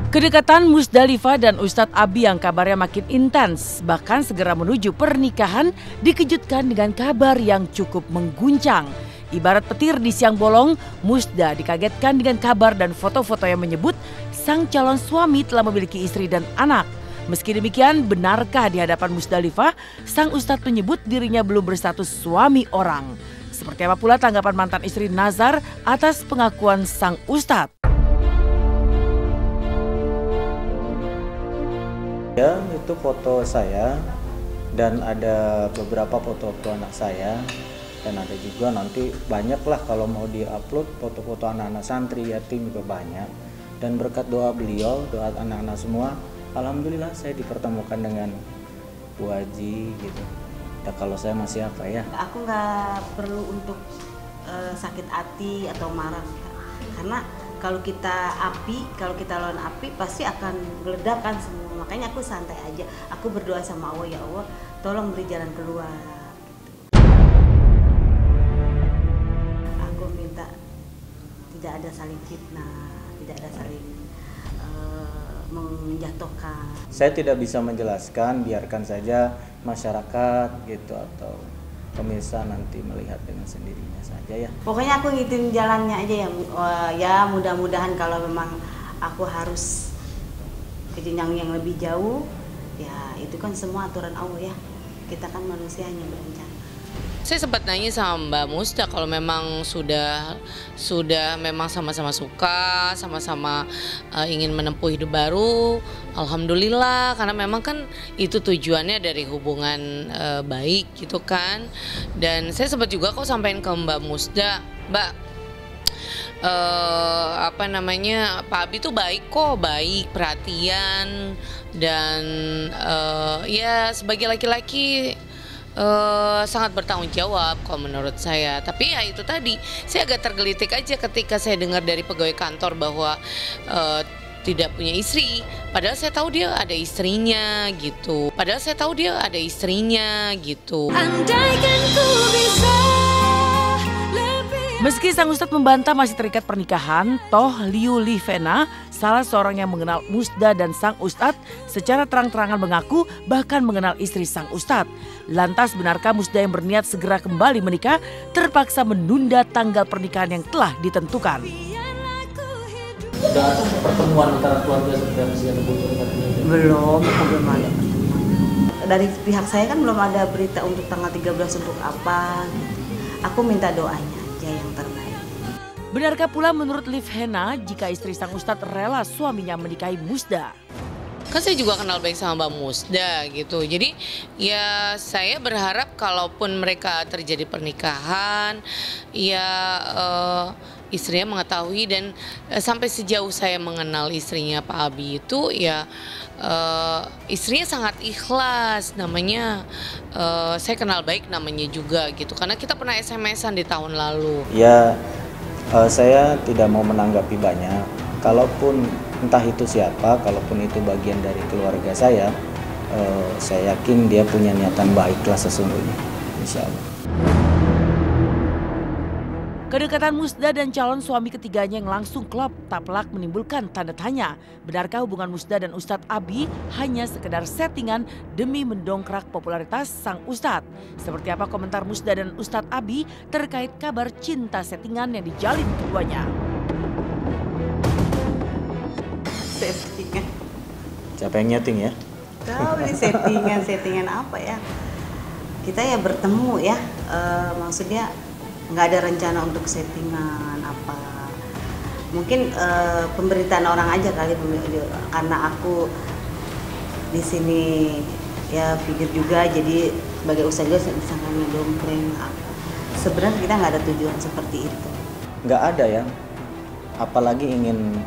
Kedekatan Musdalifah dan Ustadz Abi yang kabarnya makin intens, bahkan segera menuju pernikahan, dikejutkan dengan kabar yang cukup mengguncang. Ibarat petir di siang bolong, Musda dikagetkan dengan kabar dan foto-foto yang menyebut sang calon suami telah memiliki istri dan anak. Meski demikian, benarkah di hadapan Musdalifah, sang Ustadz menyebut dirinya belum berstatus suami orang? Seperti apa pula tanggapan mantan istri Nazar atas pengakuan sang Ustadz? Ya, itu foto saya dan ada beberapa foto-foto anak saya dan ada juga nanti banyak lah kalau mau di-upload foto-foto anak-anak santri yatim juga banyak. Dan berkat doa beliau, doa anak-anak semua, alhamdulillah saya dipertemukan dengan Bu Haji gitu. Dan kalau saya masih apa ya? Aku nggak perlu untuk sakit hati atau marah karena kalau kita lawan api pasti akan meledakan semua. Makanya aku santai aja. Aku berdoa sama Allah, ya Allah, tolong beri jalan keluar. Aku minta tidak ada saling fitnah, tidak ada saling menjatuhkan. Saya tidak bisa menjelaskan, biarkan saja masyarakat gitu atau pemirsa nanti melihat dengan sendirinya saja ya. Pokoknya aku ngikutin jalannya aja ya. Ya mudah-mudahan kalau memang aku harus ke jenjang yang lebih jauh, ya itu kan semua aturan Allah ya. Kita kan manusia hanya berencana. Saya sempat nanya sama Mbak Musda kalau memang sudah memang sama-sama suka, sama-sama ingin menempuh hidup baru. Alhamdulillah, karena memang kan itu tujuannya dari hubungan baik gitu kan. Dan saya sempat juga kok sampaikan ke Mbak Musda, Mbak, Pak Abi tuh baik kok, baik, perhatian, dan ya sebagai laki-laki sangat bertanggung jawab kalau menurut saya. Tapi ya itu tadi, saya agak tergelitik aja ketika saya dengar dari pegawai kantor bahwa tidak punya istri. Padahal saya tahu dia ada istrinya gitu. Andaikan ku bisa. Meski sang Ustadz membantah masih terikat pernikahan, toh Liu Livena, salah seorang yang mengenal Musda dan sang Ustadz, secara terang-terangan mengaku bahkan mengenal istri sang Ustadz. Lantas benarkah Musda yang berniat segera kembali menikah terpaksa menunda tanggal pernikahan yang telah ditentukan? Sudah ada pertemuan antara keluarga seperti Belum ada pertemuan. Dari pihak saya kan belum ada berita untuk tanggal 13 untuk apa. Aku minta doanya aja yang terbaik. Benarkah pula menurut Livena jika istri sang Ustadz rela suaminya menikahi Musda? Kan saya juga kenal baik sama Mbak Musda gitu. Jadi ya saya berharap kalaupun mereka terjadi pernikahan, ya istrinya mengetahui. Dan sampai sejauh saya mengenal istrinya Pak Abi itu ya istrinya sangat ikhlas. Namanya saya kenal baik namanya juga gitu, karena kita pernah SMS-an di tahun lalu. Ya saya tidak mau menanggapi banyak. Kalaupun entah itu siapa, kalaupun itu bagian dari keluarga saya yakin dia punya niatan baiklah sesungguhnya, insya Allah. Kedekatan Musda dan calon suami ketiganya yang langsung klop tak pelak menimbulkan tanda tanya. Benarkah hubungan Musda dan Ustadz Abi hanya sekedar settingan demi mendongkrak popularitas sang Ustadz? Seperti apa komentar Musda dan Ustadz Abi terkait kabar cinta settingan yang dijalin keduanya? Settingan. Siapa yang nyeting ya? Tahu ini settingan apa ya? Kita ya bertemu ya, maksudnya nggak ada rencana untuk settingan apa. Mungkin pemberitaan orang aja kali, karena aku di sini ya pikir juga jadi sebagai usaha juga bisa ngedongkreng. Sebenarnya kita nggak ada tujuan seperti itu. Nggak ada ya, apalagi ingin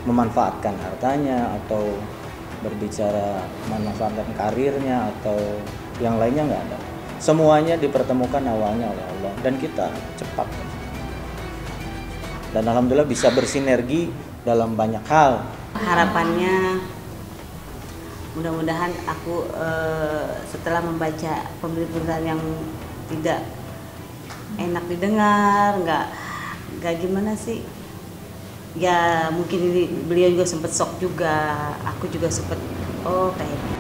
memanfaatkan hartanya atau berbicara memanfaatkan karirnya atau yang lainnya, nggak ada. Semuanya dipertemukan awalnya oleh Allah dan kita cepat. Dan alhamdulillah bisa bersinergi dalam banyak hal. Harapannya mudah-mudahan aku setelah membaca pemberitaan yang tidak enak didengar, nggak gimana sih, Ya mungkin ini beliau juga sempat shock juga, aku juga sempat oh kayak gitu.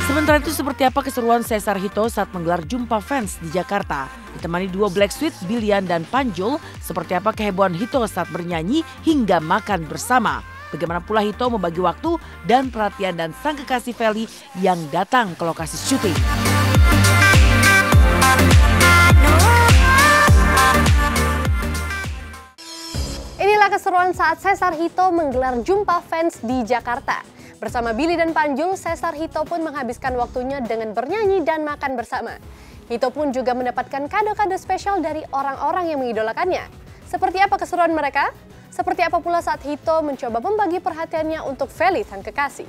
Sementara itu seperti apa keseruan Cesar Hito saat menggelar jumpa fans di Jakarta? Ditemani duo Black Sweet, Billian dan Panjul, seperti apa kehebohan Hito saat bernyanyi hingga makan bersama? Bagaimana pula Hito membagi waktu dan perhatian dan sang kekasih Feli yang datang ke lokasi syuting? Inilah keseruan saat Cesar Hito menggelar jumpa fans di Jakarta. Bersama Billy dan Panjul, Cesar Hito pun menghabiskan waktunya dengan bernyanyi dan makan bersama. Hito pun juga mendapatkan kado-kado spesial dari orang-orang yang mengidolakannya. Seperti apa keseruan mereka? Seperti apa pula saat Hito mencoba membagi perhatiannya untuk Feli sang kekasih?